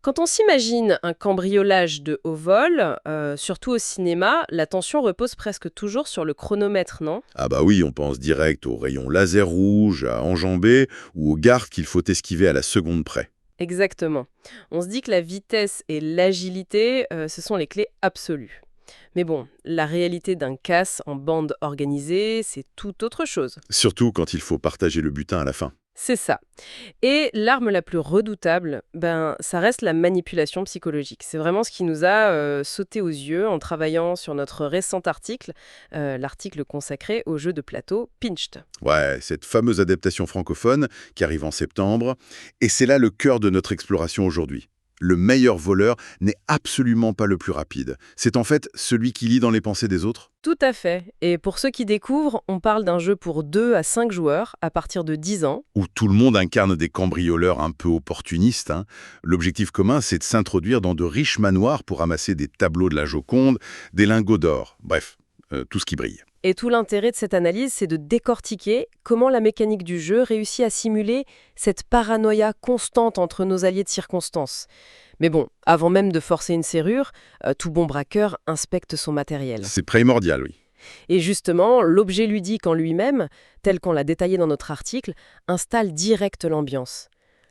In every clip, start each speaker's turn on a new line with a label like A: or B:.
A: Quand on s'imagine un cambriolage de haut vol, surtout au cinéma, l'attention repose presque toujours sur le chronomètre, non?
B: Ah bah oui, on pense direct aux rayons laser rouge, à enjamber, ou aux gardes qu'il faut esquiver à la seconde près.
A: Exactement. On se dit que la vitesse et l'agilité, ce sont les clés absolues. Mais bon, la réalité d'un casse en bande organisée, c'est tout autre chose.
B: Surtout quand il faut partager le butin à la fin.
A: C'est ça. Et l'arme la plus redoutable, ça reste la manipulation psychologique. C'est vraiment ce qui nous a sauté aux yeux en travaillant sur notre récent article, l'article consacré au jeu de plateau Pinched.
B: Ouais, cette fameuse adaptation francophone qui arrive en septembre, et c'est là le cœur de notre exploration aujourd'hui. Le meilleur voleur n'est absolument pas le plus rapide. C'est en fait celui qui lit dans les pensées des autres.
A: Tout à fait. Et pour ceux qui découvrent, on parle d'un jeu pour 2 à 5 joueurs à partir de 10 ans.
B: Où tout le monde incarne des cambrioleurs un peu opportunistes, hein. L'objectif commun, c'est de s'introduire dans de riches manoirs pour amasser des tableaux de la Joconde, des lingots d'or, bref, tout ce qui brille.
A: Et tout l'intérêt de cette analyse, c'est de décortiquer comment la mécanique du jeu réussit à simuler cette paranoïa constante entre nos alliés de circonstance. Mais bon, avant même de forcer une serrure, tout bon braqueur inspecte son matériel.
B: C'est primordial, oui.
A: Et justement, l'objet ludique en lui-même, tel qu'on l'a détaillé dans notre article, installe direct l'ambiance.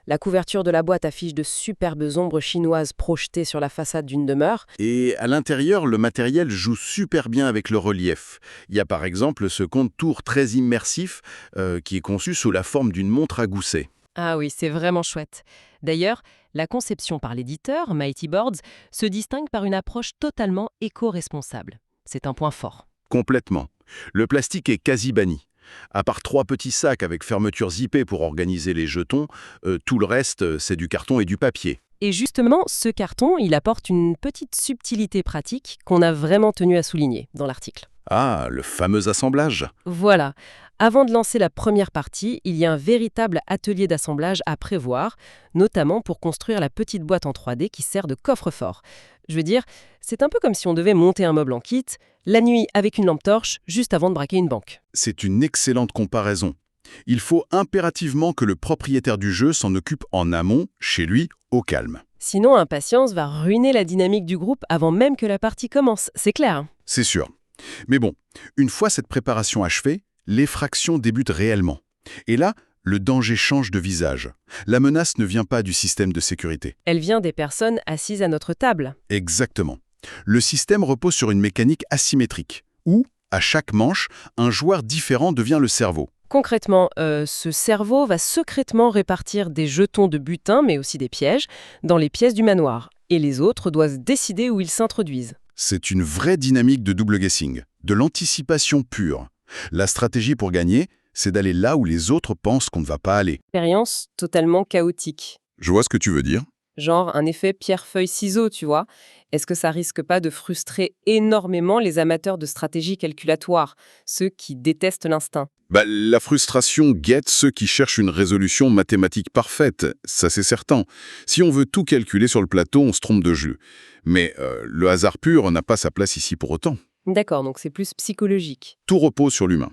A: La couverture de la boîte affiche de superbes ombres chinoises projetées sur la façade d'une demeure.
B: Et à l'intérieur, le matériel joue super bien avec le relief. Il y a par exemple ce contour très immersif qui est conçu sous la forme d'une montre à gousset.
A: Ah oui, c'est vraiment chouette. D'ailleurs, la conception par l'éditeur, Mighty Boards, se distingue par une approche totalement éco-responsable. C'est un point fort.
B: Complètement. Le plastique est quasi banni. À part 3 petits sacs avec fermeture zippée pour organiser les jetons, tout le reste, c'est du carton et du papier.
A: Et justement, ce carton, il apporte une petite subtilité pratique qu'on a vraiment tenu à souligner dans l'article.
B: Ah, le fameux assemblage.
A: Voilà. Avant de lancer la première partie, il y a un véritable atelier d'assemblage à prévoir, notamment pour construire la petite boîte en 3D qui sert de coffre-fort. Je veux dire, c'est un peu comme si on devait monter un meuble en kit, la nuit avec une lampe torche, juste avant de braquer une banque.
B: C'est une excellente comparaison. Il faut impérativement que le propriétaire du jeu s'en occupe en amont, chez lui, au calme.
A: Sinon, impatience va ruiner la dynamique du groupe avant même que la partie commence, c'est clair, hein.
B: C'est sûr. Mais bon, une fois cette préparation achevée, l'effraction débute réellement. Et là, le danger change de visage. La menace ne vient pas du système de sécurité.
A: Elle vient des personnes assises à notre table.
B: Exactement. Le système repose sur une mécanique asymétrique, où, à chaque manche, un joueur différent devient le cerveau.
A: Concrètement, ce cerveau va secrètement répartir des jetons de butin, mais aussi des pièges, dans les pièces du manoir. Et les autres doivent décider où ils s'introduisent.
B: C'est une vraie dynamique de double guessing, de l'anticipation pure. La stratégie pour gagner, c'est d'aller là où les autres pensent qu'on ne va pas aller.
A: Expérience totalement chaotique.
B: Je vois ce que tu veux dire.
A: Genre un effet pierre-feuille-ciseau, tu vois. Est-ce que ça risque pas de frustrer énormément les amateurs de stratégie calculatoire, ceux qui détestent l'instinct?
B: La frustration guette ceux qui cherchent une résolution mathématique parfaite, ça c'est certain. Si on veut tout calculer sur le plateau, on se trompe de jeu. Mais le hasard pur n'a pas sa place ici pour autant.
A: D'accord, donc c'est plus psychologique.
B: Tout repose sur l'humain.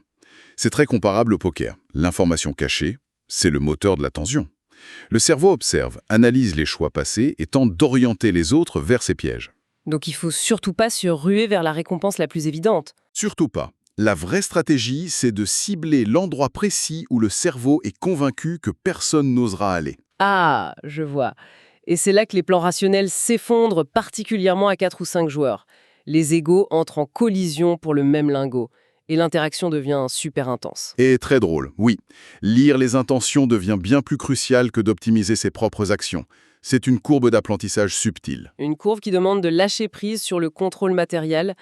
B: C'est très comparable au poker. L'information cachée, c'est le moteur de l'attention. Le cerveau observe, analyse les choix passés et tente d'orienter les autres vers ces pièges.
A: Donc il faut surtout pas se ruer vers la récompense la plus évidente.
B: Surtout pas. La vraie stratégie, c'est de cibler l'endroit précis où le cerveau est convaincu que personne n'osera aller.
A: Ah, je vois. Et c'est là que les plans rationnels s'effondrent, particulièrement à 4 ou 5 joueurs. Les égos entrent en collision pour le même lingot. Et l'interaction devient super intense.
B: Et très drôle, oui. Lire les intentions devient bien plus crucial que d'optimiser ses propres actions. C'est une courbe d'apprentissage subtile.
A: Une courbe qui demande de lâcher prise sur le contrôle matériel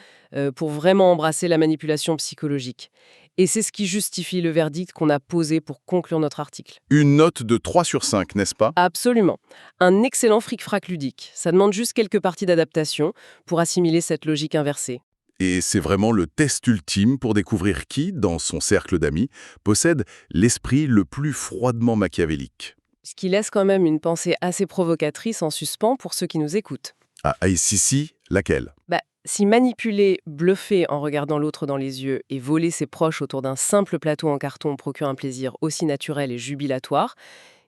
A: pour vraiment embrasser la manipulation psychologique. Et c'est ce qui justifie le verdict qu'on a posé pour conclure notre article.
B: Une note de 3 sur 5, n'est-ce pas?
A: Absolument. Un excellent fric-frac ludique. Ça demande juste quelques parties d'adaptation pour assimiler cette logique inversée.
B: Et c'est vraiment le test ultime pour découvrir qui, dans son cercle d'amis, possède l'esprit le plus froidement machiavélique.
A: Ce qui laisse quand même une pensée assez provocatrice en suspens pour ceux qui nous écoutent.
B: Ah, ici, laquelle?
A: Si manipuler, bluffer en regardant l'autre dans les yeux et voler ses proches autour d'un simple plateau en carton procure un plaisir aussi naturel et jubilatoire,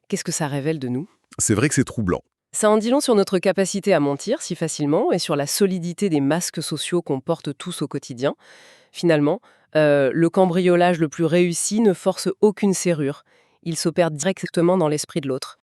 A: qu'est-ce que ça révèle de nous?
B: C'est vrai que c'est troublant.
A: Ça en dit long sur notre capacité à mentir si facilement et sur la solidité des masques sociaux qu'on porte tous au quotidien. Finalement, le cambriolage le plus réussi ne force aucune serrure. Il s'opère directement dans l'esprit de l'autre.